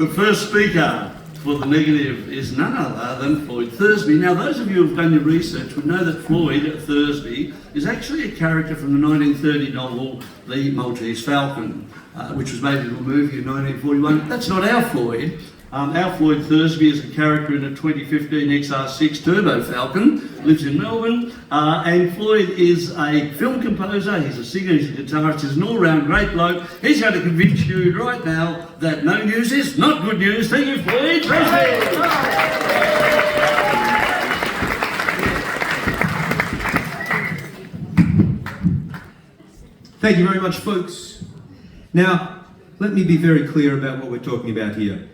The first speaker for the negative is none other than Floyd Thursby. Now, those of you who have done your research would know that Floyd Thursby is actually a character from the 1930 novel The Maltese Falcon, which was made into a movie in 1941. That's not our Floyd. Our Floyd Thursby is a character in a 2015 XR6 Turbo Falcon, lives in Melbourne, and Floyd is a film composer, he's a singer, he's a guitarist, he's an all-round great bloke. He's going to convince you right now that no news is not good news. Thank you, Floyd Thursby! Thank you very much, folks. Now, let me be very clear about what we're talking about here.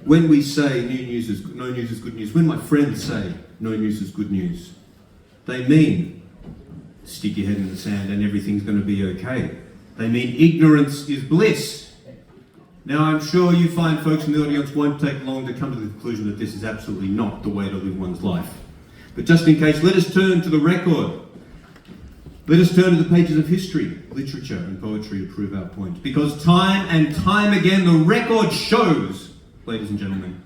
When we say no news is good news, when my friends say no news is good news, they mean stick your head in the sand and everything's going to be okay. They mean ignorance is bliss. Now, I'm sure you fine folks in the audience won't take long to come to the conclusion that this is absolutely not the way to live one's life. But just in case, let us turn to the record. Let us turn to the pages of history, literature and poetry to prove our point. Because time and time again, the record shows, ladies and gentlemen,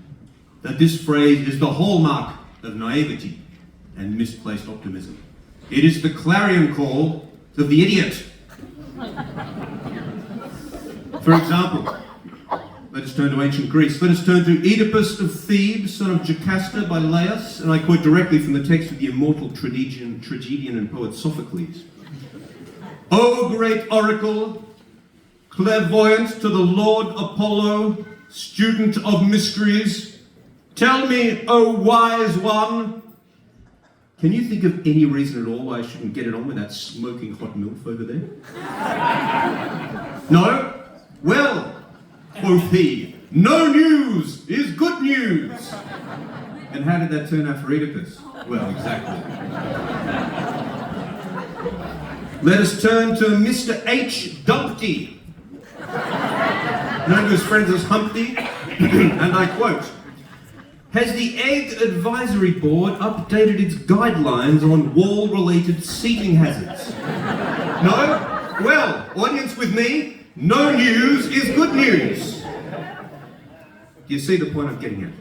that this phrase is the hallmark of naivety and misplaced optimism. It is the clarion call of the idiot. For example, let us turn to ancient Greece. Let us turn to Oedipus of Thebes, son of Jocasta by Laius, and I quote directly from the text of the immortal tragedian and poet Sophocles. O great oracle, clairvoyant to the Lord Apollo, student of mysteries, tell me, O wise one, can you think of any reason at all why I shouldn't get it on with that smoking hot MILF over there? No? Well, quoth he, no news is good news. And how did that turn out for Oedipus? Well, exactly. Let us turn to Mr. H. Dumpty, known to his friends as Humpty, and I quote, has the Egg Advisory Board updated its guidelines on wall-related seating hazards? No? Well, audience with me, no news is good news. Do you see the point I'm getting at?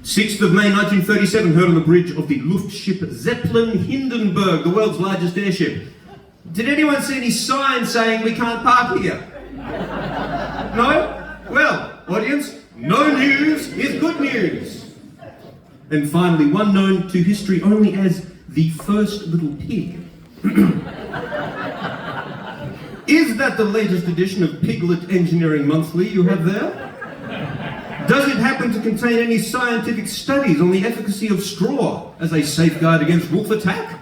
6th of May 1937, heard on the bridge of the Luftship Zeppelin Hindenburg, the world's largest airship. Did anyone see any sign saying we can't park here? No? Well, audience, no news is good news. And finally, one known to history only as the first little pig. Is that the latest edition of Piglet Engineering Monthly you have there? Does it happen to contain any scientific studies on the efficacy of straw as a safeguard against wolf attack?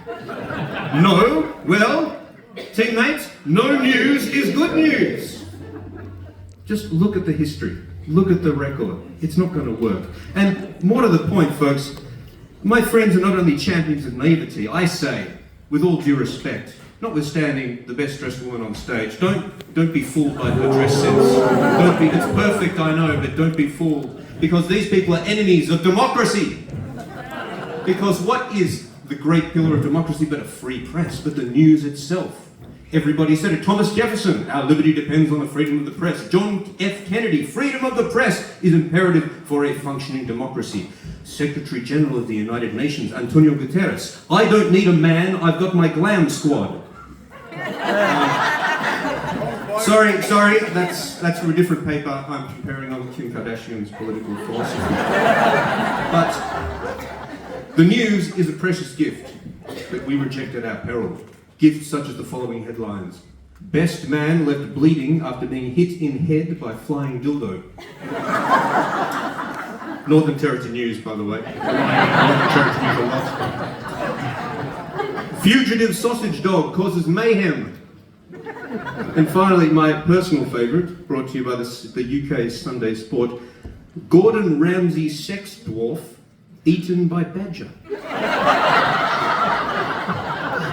No? Well, teammates, no news is good news. Just look at the history. Look at the record. It's not going to work. And more to the point, folks, my friends are not only champions of naivety, I say, with all due respect, notwithstanding the best dressed woman on stage, don't be fooled by her dress sense. It's perfect, I know, but don't be fooled. Because these people are enemies of democracy. Because what is the great pillar of democracy but a free press, but the news itself? Everybody said it. Thomas Jefferson, our liberty depends on the freedom of the press. John F. Kennedy, freedom of the press is imperative for a functioning democracy. Secretary General of the United Nations, Antonio Guterres, I don't need a man, I've got my glam squad. Sorry, that's from a different paper. I'm comparing on Kim Kardashian's political philosophy. But the news is a precious gift that we reject at our peril. Gifts such as the following headlines. Best man left bleeding after being hit in head by flying dildo. Northern Territory News, by the way. Northern Territory News a lot. Fugitive sausage dog causes mayhem. And finally, my personal favourite, brought to you by the UK Sunday Sport, Gordon Ramsay sex dwarf eaten by badger.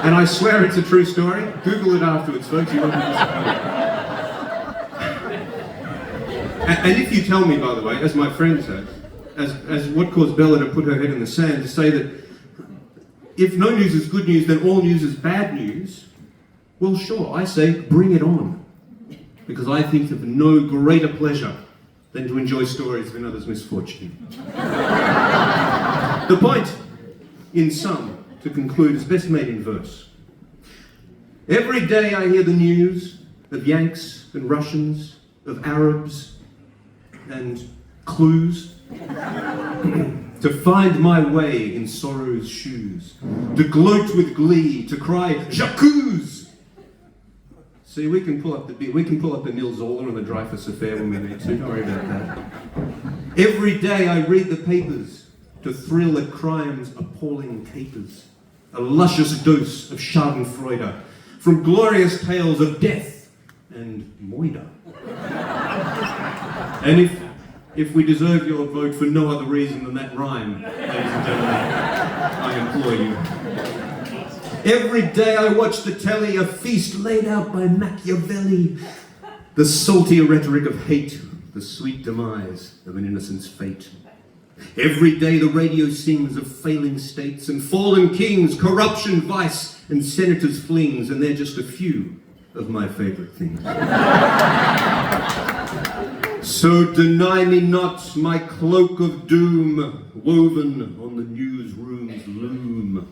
And I swear it's a true story. Google it afterwards, folks. You won't be disappointed. And if you tell me, by the way, as my friend said, as what caused Bella to put her head in the sand, to say that if no news is good news, then all news is bad news, well, sure, I say bring it on. Because I think of no greater pleasure than to enjoy stories of another's misfortune. The point, in sum, to conclude, is best made in verse. Every day I hear the news of Yanks and Russians, of Arabs and clues, to find my way in sorrow's shoes, to gloat with glee, to cry, J'accuse! See, we can pull up the Nils Zoller and the Dreyfus Affair when we need to, don't worry about that. Every day I read the papers to thrill at crime's appalling capers, a luscious dose of schadenfreude from glorious tales of death and moida. And if we deserve your vote for no other reason than that rhyme, ladies and gentlemen, I implore you. Every day I watch the telly, a feast laid out by Machiavelli. The salty rhetoric of hate, the sweet demise of an innocent's fate. Every day the radio sings of failing states and fallen kings, corruption, vice, and senators' flings, and they're just a few of my favourite things. So deny me not my cloak of doom, woven on the newsroom's loom.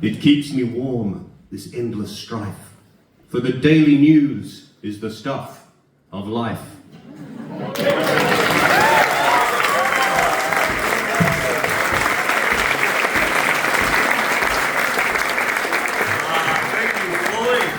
It keeps me warm, this endless strife, for the daily news is the stuff of life.